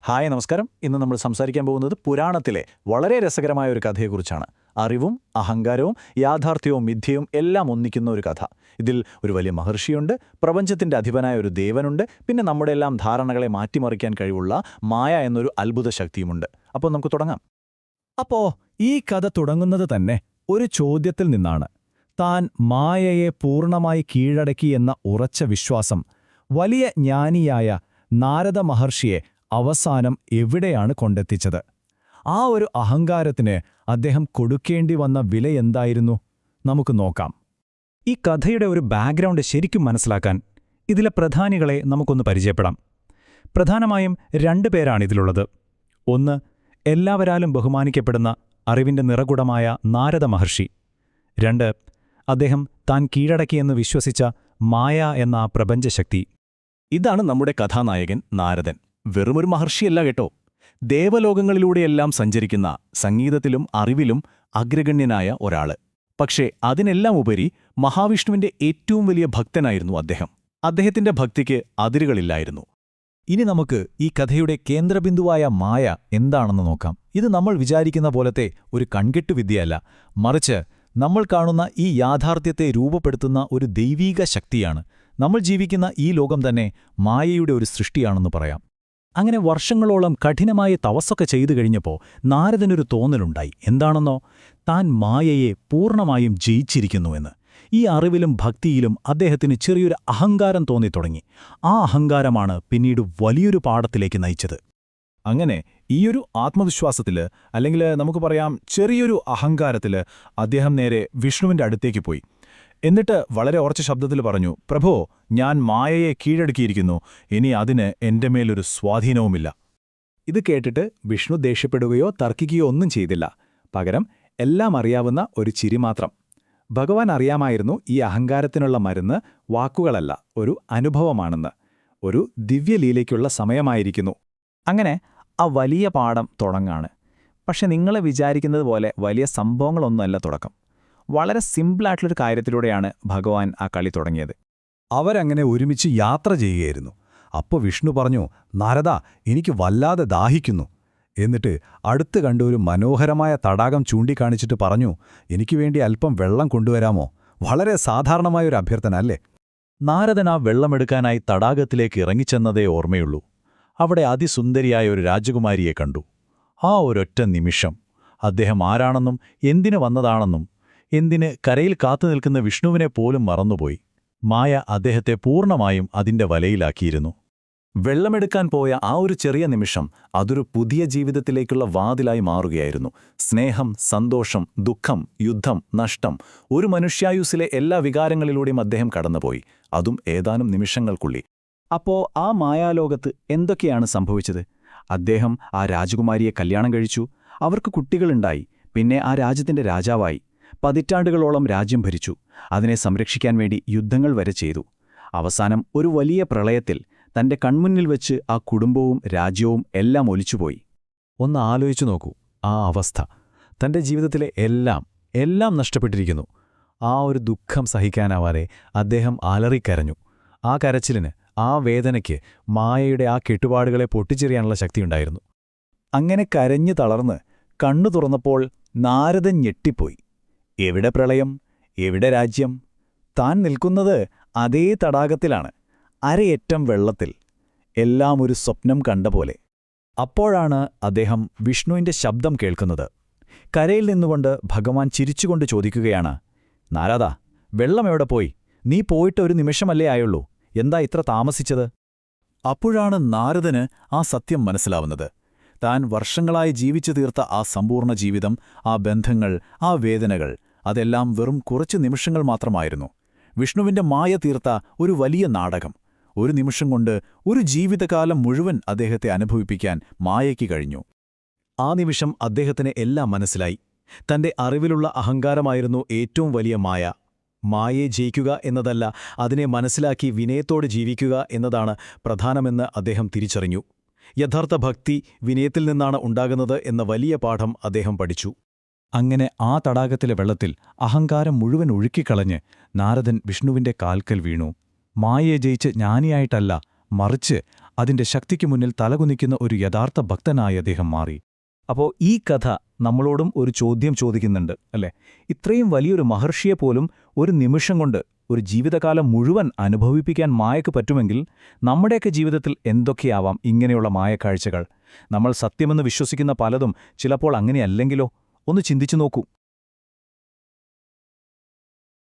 Hi നമസ്കാരം. ഇന്ന് നമ്മൾ സംസാരിക്കാൻ പോകുന്നത് പുരാണത്തിലെ വളരെ രസകരമായ ഒരു കഥയെക്കുറിച്ചാണ്. അറിവും അഹങ്കാരവും യാഥാർത്ഥ്യവും മിഥ്യയും എല്ലാം ഒന്നിക്കുന്ന ഒരു കഥ. ഇതിൽ ഒരു വലിയ മഹർഷിയുണ്ട്, പ്രപഞ്ചത്തിന്റെ അധിപനായ ഒരു ദേവനുണ്ട്, പിന്നെ നമ്മുടെ എല്ലാം ധാരണകളെ മാറ്റിമറിക്കാൻ കഴിവുള്ള മായ എന്നൊരു അത്ഭുത ശക്തിയുമുണ്ട്. അപ്പോൾ നമുക്ക് തുടങ്ങാം. അപ്പോ ഈ കഥ തുടങ്ങുന്നത് തന്നെ ഒരു ചോദ്യത്തിൽ നിന്നാണ്. താൻ മായയെ പൂർണ്ണമായി കീഴടക്കിയെന്ന ഉറച്ച വിശ്വാസം വലിയ ജ്ഞാനിയായ നാരദ മഹർഷിയെ അവസാനം എവിടെയാണ് കൊണ്ടെത്തിച്ചത്? ആ ഒരു അഹങ്കാരത്തിന് അദ്ദേഹം കൊടുക്കേണ്ടി വന്ന വിലയെന്തായിരുന്നു? നമുക്ക് നോക്കാം. ഈ കഥയുടെ ഒരു ബാക്ക്ഗ്രൗണ്ട് ശരിക്കും മനസ്സിലാക്കാൻ ഇതിലെ പ്രധാനികളെ നമുക്കൊന്ന് പരിചയപ്പെടാം. പ്രധാനമായും രണ്ടുപേരാണിതിലുള്ളത്. ഒന്ന്, എല്ലാവരാലും ബഹുമാനിക്കപ്പെടുന്ന അറിവിന്റെ നിറകുടമായ നാരദ മഹർഷി. രണ്ട്, അദ്ദേഹം താൻ കീഴടക്കിയെന്ന് വിശ്വസിച്ച മായ എന്ന ആ പ്രപഞ്ചശക്തി. ഇതാണ് നമ്മുടെ കഥാനായകൻ നാരദൻ. വെറുമൊരു മഹർഷിയല്ല കേട്ടോ. ദേവലോകങ്ങളിലൂടെയെല്ലാം സഞ്ചരിക്കുന്ന, സംഗീതത്തിലും അറിവിലും അഗ്രഗണ്യനായ ഒരാള്. പക്ഷേ അതിനെല്ലാം ഉപരി മഹാവിഷ്ണുവിന്റെ ഏറ്റവും വലിയ ഭക്തനായിരുന്നു അദ്ദേഹം. അദ്ദേഹത്തിന്റെ ഭക്തിക്ക് അതിരുകളില്ലായിരുന്നു. ഇനി നമുക്ക് ഈ കഥയുടെ കേന്ദ്രബിന്ദുവായ മായ എന്താണെന്ന് നോക്കാം. ഇത് നമ്മൾ വിചാരിക്കുന്ന പോലത്തെ ഒരു കൺകെട്ടുവിദ്യയല്ല, മറിച്ച് നമ്മൾ കാണുന്ന ഈ യാഥാർത്ഥ്യത്തെ രൂപപ്പെടുത്തുന്ന ഒരു ദൈവീക ശക്തിയാണ്. നമ്മൾ ജീവിക്കുന്ന ഈ ലോകം തന്നെ മായയുടെ ഒരു സൃഷ്ടിയാണെന്ന് പറയാം. അങ്ങനെ വർഷങ്ങളോളം കഠിനമായ തപസ്സൊക്കെ ചെയ്തു കഴിഞ്ഞപ്പോൾ നാരദനൊരു തോന്നലുണ്ടായി. എന്താണെന്നോ, താൻ മായയെ പൂർണ്ണമായും ജയിച്ചിരിക്കുന്നുവെന്ന്. ഈ അറിവിലും ഭക്തിയിലും അദ്ദേഹത്തിന് ചെറിയൊരു അഹങ്കാരം തോന്നിത്തുടങ്ങി. ആ അഹങ്കാരമാണ് പിന്നീട് വലിയൊരു പാഠത്തിലേക്ക് നയിച്ചത്. അങ്ങനെ ഈയൊരു ആത്മവിശ്വാസത്തില്, അല്ലെങ്കിൽ നമുക്ക് പറയാം ചെറിയൊരു അഹങ്കാരത്തില്, അദ്ദേഹം നേരെ വിഷ്ണുവിന്റെ അടുത്തേക്ക് പോയി. എന്നിട്ട് വളരെ ഉറച്ച ശബ്ദത്തിൽ പറഞ്ഞു, പ്രഭോ, ഞാൻ മായയെ കീഴടക്കിയിരിക്കുന്നു. ഇനി അതിന് എന്റെ മേലൊരു സ്വാധീനവുമില്ല. ഇത് കേട്ടിട്ട് വിഷ്ണു ദേഷ്യപ്പെടുകയോ തർക്കിക്കുകയോ ഒന്നും ചെയ്തില്ല. പകരം എല്ലാം അറിയാവുന്ന ഒരു ചിരി മാത്രം. ഭഗവാൻ അറിയാമായിരുന്നു ഈ അഹങ്കാരത്തിനുള്ള മരുന്ന് വാക്കുകളല്ല, ഒരു അനുഭവമാണെന്ന്. ഒരു ദിവ്യലീലയ്ക്കുള്ള സമയമായിരിക്കുന്നു. അങ്ങനെ ആ വലിയ പാഠം തുടങ്ങാണ്. പക്ഷെ നിങ്ങളെ വിചാരിക്കുന്നത് പോലെ വലിയ സംഭവങ്ങളൊന്നുമല്ല തുടക്കം. വളരെ സിമ്പിളായിട്ടുള്ളൊരു കാര്യത്തിലൂടെയാണ് ഭഗവാൻ ആ കളി തുടങ്ങിയത്. അവരങ്ങനെ ഒരുമിച്ച് യാത്ര ചെയ്യുകയായിരുന്നു. അപ്പോൾ വിഷ്ണു പറഞ്ഞു, നാരദ, എനിക്ക് വല്ലാതെ ദാഹിക്കുന്നു. എന്നിട്ട് അടുത്ത് കണ്ട ഒരു മനോഹരമായ തടാകം ചൂണ്ടിക്കാണിച്ചിട്ട് പറഞ്ഞു, എനിക്ക് വേണ്ടി അല്പം വെള്ളം കൊണ്ടുവരാമോ? വളരെ സാധാരണമായൊരു അഭ്യർത്ഥന അല്ലേ? നാരദൻ ആ വെള്ളമെടുക്കാനായി തടാകത്തിലേക്ക് ഇറങ്ങിച്ചെന്നതേ ഓർമ്മയുള്ളൂ. അവിടെ അതിസുന്ദരിയായ ഒരു രാജകുമാരിയെ കണ്ടു. ആ ഒരൊറ്റ നിമിഷം അദ്ദേഹം ആരാണെന്നും എന്തിനു വന്നതാണെന്നും എന്തിന് കരയിൽ കാത്തുനിൽക്കുന്ന വിഷ്ണുവിനെ പോലും മറന്നുപോയി. മായ അദ്ദേഹത്തെ പൂർണ്ണമായും അതിന്റെ വലയിലാക്കിയിരുന്നു. വെള്ളമെടുക്കാൻ പോയ ആ ഒരു ചെറിയ നിമിഷം അതൊരു പുതിയ ജീവിതത്തിലേക്കുള്ള വാതിലായി മാറുകയായിരുന്നു. സ്നേഹം, സന്തോഷം, ദുഃഖം, യുദ്ധം, നഷ്ടം, ഒരു മനുഷ്യായുസ്സിലെ എല്ലാ വികാരങ്ങളിലൂടെയും അദ്ദേഹം കടന്നുപോയി, അതും ഏതാനും നിമിഷങ്ങൾക്കുള്ളിൽ. അപ്പോ ആ മായാലോകത്ത് എന്തൊക്കെയാണ് സംഭവിച്ചത്? അദ്ദേഹം ആ രാജകുമാരിയെ കല്യാണം കഴിച്ചു. അവർക്ക് കുട്ടികളുണ്ടായി. പിന്നെ ആ രാജ്യത്തിന്റെ രാജാവായി. പതിറ്റാണ്ടുകളോളം രാജ്യം ഭരിച്ചു. അതിനെ സംരക്ഷിക്കാൻ വേണ്ടി യുദ്ധങ്ങൾ വരെ ചെയ്തു. അവസാനം ഒരു വലിയ പ്രളയത്തിൽ തന്റെ കൺമുന്നിൽ വെച്ച് ആ കുടുംബവും രാജ്യവും എല്ലാം ഒലിച്ചുപോയി. ഒന്ന് ആലോചിച്ചു നോക്കൂ ആ അവസ്ഥ. തന്റെ ജീവിതത്തിലെ എല്ലാം നഷ്ടപ്പെട്ടിരിക്കുന്നു. ആ ഒരു ദുഃഖം സഹിക്കാനാവാതെ അദ്ദേഹം അലറിക്കരഞ്ഞു. ആ കരച്ചിലിന്, ആ വേദനയ്ക്ക് മായയുടെ ആ കെട്ടുപാടുകളെ പൊട്ടിച്ചെറിയാനുള്ള ശക്തിയുണ്ടായിരുന്നു. അങ്ങനെ കരഞ്ഞു തളർന്ന് കണ്ണു തുറന്നപ്പോൾ നാരദൻ ഞെട്ടിപ്പോയി. എവിടെ പ്രളയം, എവിടെ രാജ്യം? താൻ നിൽക്കുന്നത് അതേ തടാകത്തിലാണ്, അരയറ്റം വെള്ളത്തിൽ. എല്ലാം ഒരു സ്വപ്നം കണ്ട പോലെ. അപ്പോഴാണ് അദ്ദേഹം വിഷ്ണുവിന്റെ ശബ്ദം കേൾക്കുന്നത്. കരയിൽ നിന്നുകൊണ്ട് ഭഗവാൻ ചിരിച്ചുകൊണ്ട് ചോദിക്കുകയാണ്, നാരദ, വെള്ളം എവിടെ പോയി? നീ പോയിട്ട് ഒരു നിമിഷമല്ലേ ആയുള്ളൂ, എന്താ ഇത്ര താമസിച്ചത്? അപ്പോഴാണ് നാരദന് ആ സത്യം മനസ്സിലാവുന്നത്. താൻ വർഷങ്ങളായി ജീവിച്ചു തീർത്ത ആ സമ്പൂർണ്ണ ജീവിതം, ആ ബന്ധങ്ങൾ, ആ വേദനകൾ, അതെല്ലാം വെറും കുറച്ചു നിമിഷങ്ങൾ മാത്രമായിരുന്നു. വിഷ്ണുവിന്റെ മായ തീർത്ത ഒരു വലിയ നാടകം. ഒരു നിമിഷം കൊണ്ട് ഒരു ജീവിതകാലം മുഴുവൻ അദ്ദേഹത്തെ അനുഭവിപ്പിക്കാൻ മായയ്ക്ക് കഴിഞ്ഞു. ആ നിമിഷം അദ്ദേഹത്തിന് എല്ലാം മനസ്സിലായി. തന്റെ അറിവിലുള്ള അഹങ്കാരമായിരുന്നു ഏറ്റവും വലിയ മായ. മായയെ ജയിക്കുക എന്നതല്ല, അതിനെ മനസ്സിലാക്കി വിനയത്തോടെ ജീവിക്കുക എന്നതാണ് പ്രധാനമെന്ന് അദ്ദേഹം തിരിച്ചറിഞ്ഞു. യഥാർത്ഥ ഭക്തി വിനയത്തിൽ നിന്നാണ് ഉണ്ടാകുന്നത് എന്ന വലിയ പാഠം അദ്ദേഹം പഠിച്ചു. അങ്ങനെ ആ തടാകത്തിലെ വെള്ളത്തിൽ അഹങ്കാരം മുഴുവൻ ഒഴുക്കിക്കളഞ്ഞ് നാരദൻ വിഷ്ണുവിന്റെ കാൽക്കൽ വീണു. മായയെ ജയിച്ച് ജ്ഞാനിയായിട്ടല്ല, മറിച്ച് അതിന്റെ ശക്തിക്ക് മുന്നിൽ തലകുനിക്കുന്ന ഒരു യഥാർത്ഥ ഭക്തനായി അദ്ദേഹം മാറി. അപ്പോൾ ഈ കഥ നമ്മളോടും ഒരു ചോദ്യം ചോദിക്കുന്നുണ്ട്, അല്ലേ? ഇത്രയും വലിയൊരു മഹർഷിയെപ്പോലും ഒരു നിമിഷം കൊണ്ട് ഒരു ജീവിതകാലം മുഴുവൻ അനുഭവിപ്പിക്കാൻ മായക്ക് പറ്റുമെങ്കിൽ നമ്മുടെയൊക്കെ ജീവിതത്തിൽ എന്തൊക്കെയാവാം ഇങ്ങനെയുള്ള മായക്കാഴ്ചകൾ? നമ്മൾ സത്യമെന്ന് വിശ്വസിക്കുന്ന പലതും ചിലപ്പോൾ അങ്ങനെയല്ലെങ്കിലോ? ഒന്ന് ചിന്തിച്ചു നോക്കൂ.